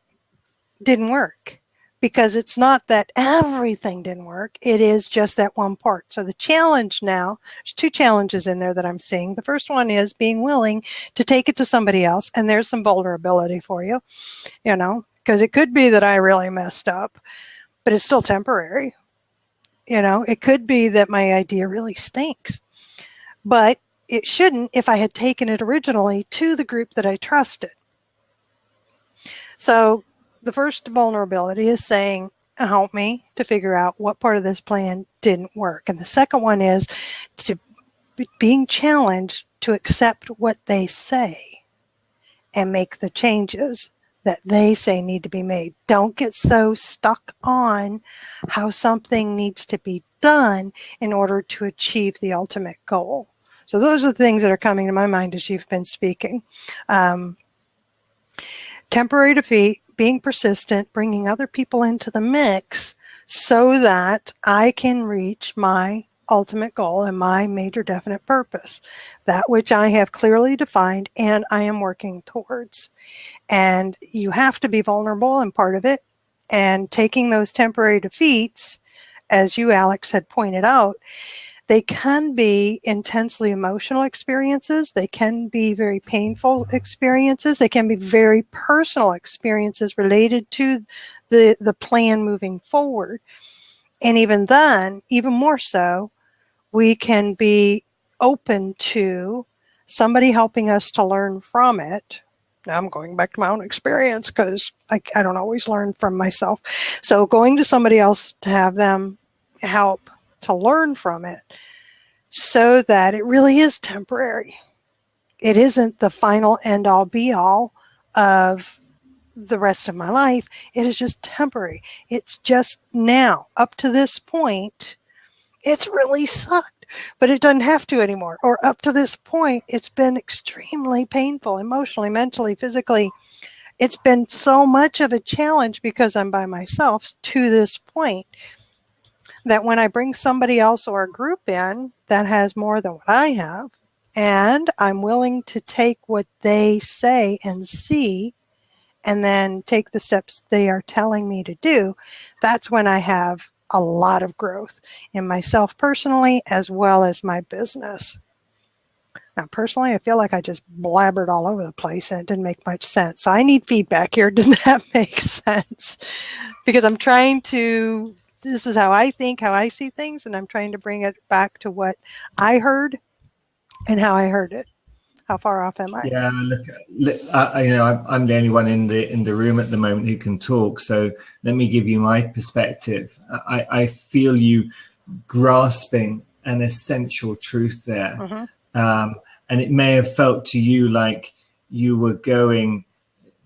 S1: didn't work. Because it's not that everything didn't work, it is just that one part. So the challenge now, there's two challenges in there that I'm seeing. The first one is being willing to take it to somebody else, and there's some vulnerability for you, because it could be that I really messed up, but it's still temporary. It could be that my idea really stinks, but it shouldn't if I had taken it originally to the group that I trusted. So the first vulnerability is saying, help me to figure out what part of this plan didn't work. And the second one is being challenged to accept what they say and make the changes that they say need to be made. Don't get so stuck on how something needs to be done in order to achieve the ultimate goal. So those are the things that are coming to my mind as you've been speaking. Temporary defeat, being persistent, bringing other people into the mix so that I can reach my ultimate goal and my major definite purpose, that which I have clearly defined and I am working towards. And you have to be vulnerable in part of it, and taking those temporary defeats, as you, Alex, had pointed out, they can be intensely emotional experiences. They can be very painful experiences. They can be very personal experiences related to the plan moving forward. And even then, even more so, we can be open to somebody helping us to learn from it. Now I'm going back to my own experience because I don't always learn from myself. So going to somebody else to have them help to learn from it, so that it really is temporary. It isn't the final end all be all of the rest of my life. It is just temporary. It's just now, up to this point, it's really sucked, but it doesn't have to anymore. Or up to this point, it's been extremely painful, emotionally, mentally, physically. It's been so much of a challenge because I'm by myself to this point, that when I bring somebody else or a group in that has more than what I have, and I'm willing to take what they say and see, and then take the steps they are telling me to do, that's when I have a lot of growth in myself personally as well as my business. Now, personally, I feel like I just blabbered all over the place and it didn't make much sense. So I need feedback here. Did that make sense? Because I'm trying to, this is how I think, how I see things, and I'm trying to bring it back to what I heard and how I heard it. How far off am I?
S3: Yeah, look, I'm the only one in the room at the moment who can talk. So let me give you my perspective. I feel you grasping an essential truth there. Mm-hmm. And it may have felt to you like you were going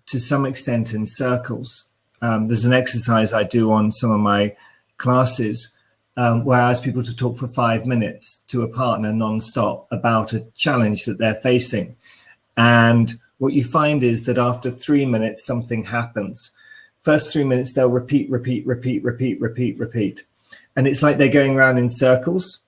S3: to some extent in circles. There's an exercise I do on some of my classes where I ask people to talk for 5 minutes to a partner non-stop about a challenge that they're facing. And what you find is that after 3 minutes, something happens. First 3 minutes, they'll repeat. And it's like they're going around in circles.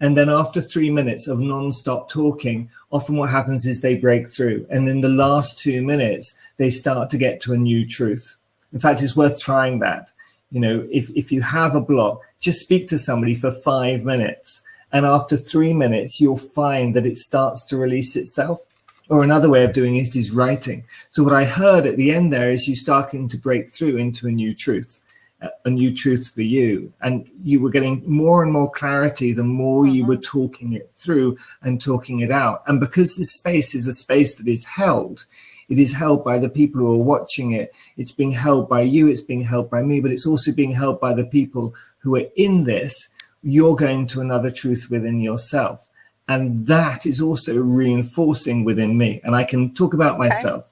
S3: And then after 3 minutes of non-stop talking, often what happens is they break through. And in the last 2 minutes, they start to get to a new truth. In fact, it's worth trying that. You know, if you have a block, just speak to somebody for 5 minutes. And after 3 minutes, you'll find that it starts to release itself. Or another way of doing it is writing. So what I heard at the end there is you starting to break through into a new truth for you. And you were getting more and more clarity the more you were talking it through and talking it out. And because this space is a space that is held, it is held by the people who are watching it. It's being held by you. It's being held by me, but it's also being held by the people who are in this. You're going to another truth within yourself. And that is also reinforcing within me. And I can talk about myself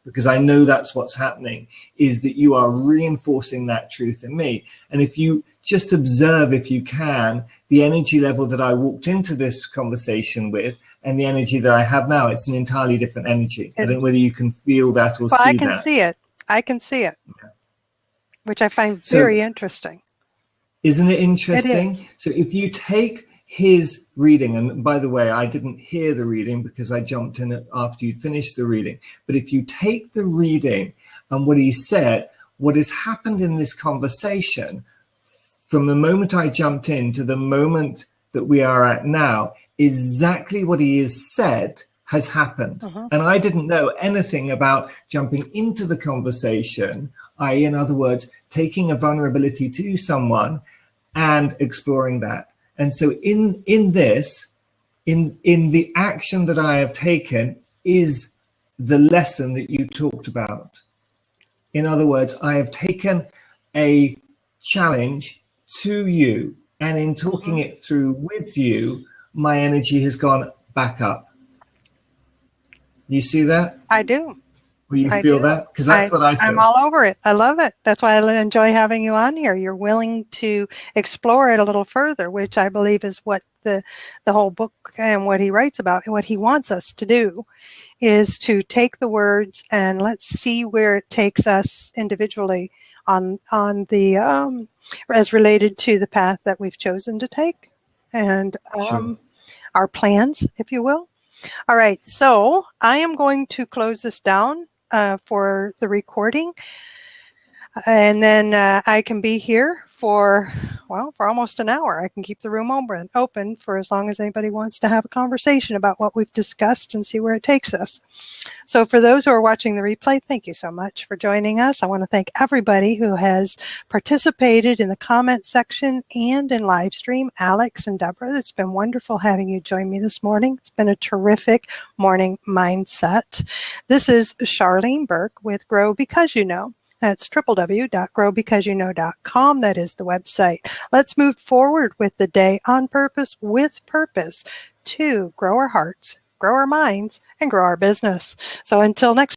S3: because I know that's what's happening, is that you are reinforcing that truth in me. And if you just observe, if you can, the energy level that I walked into this conversation with and the energy that I have now, it's an entirely different energy. I don't know whether you can feel that or see that.
S1: I can see it. I can see it, which I find very interesting.
S3: Isn't it interesting?
S1: It is.
S3: So if you take his reading, and by the way, I didn't hear the reading because I jumped in after you'd finished the reading. But if you take the reading and what he said, what has happened in this conversation from the moment I jumped in to the moment that we are at now, exactly what he has said has happened. And I didn't know anything about jumping into the conversation, i.e., in other words, taking a vulnerability to someone and exploring that. And so in this, in the action that I have taken is the lesson that you talked about. In other words, I have taken a challenge to you, and in talking it through with you, my energy has gone back up. You see that?
S1: I do.
S3: Will you feel that? Because that's what I feel.
S1: I'm all over it. I love it. That's why I enjoy having you on here. You're willing to explore it a little further, which I believe is what the whole book and what he writes about and what he wants us to do, is to take the words and let's see where it takes us individually on the as related to the path that we've chosen to take and our plans, if you will. All right, so I am going to close this down for the recording, and then I can be here for almost an hour. I can keep the room open for as long as anybody wants to have a conversation about what we've discussed and see where it takes us. So for those who are watching the replay, thank you so much for joining us. I want to thank everybody who has participated in the comment section and in live stream. Alex and Deborah, it's been wonderful having you join me this morning. It's been a terrific morning mindset. This is Charlene Burke with Grow Because You Know. That's www.growbecauseyouknow.com. That is the website. Let's move forward with the day on purpose, with purpose, to grow our hearts, grow our minds, and grow our business. So until next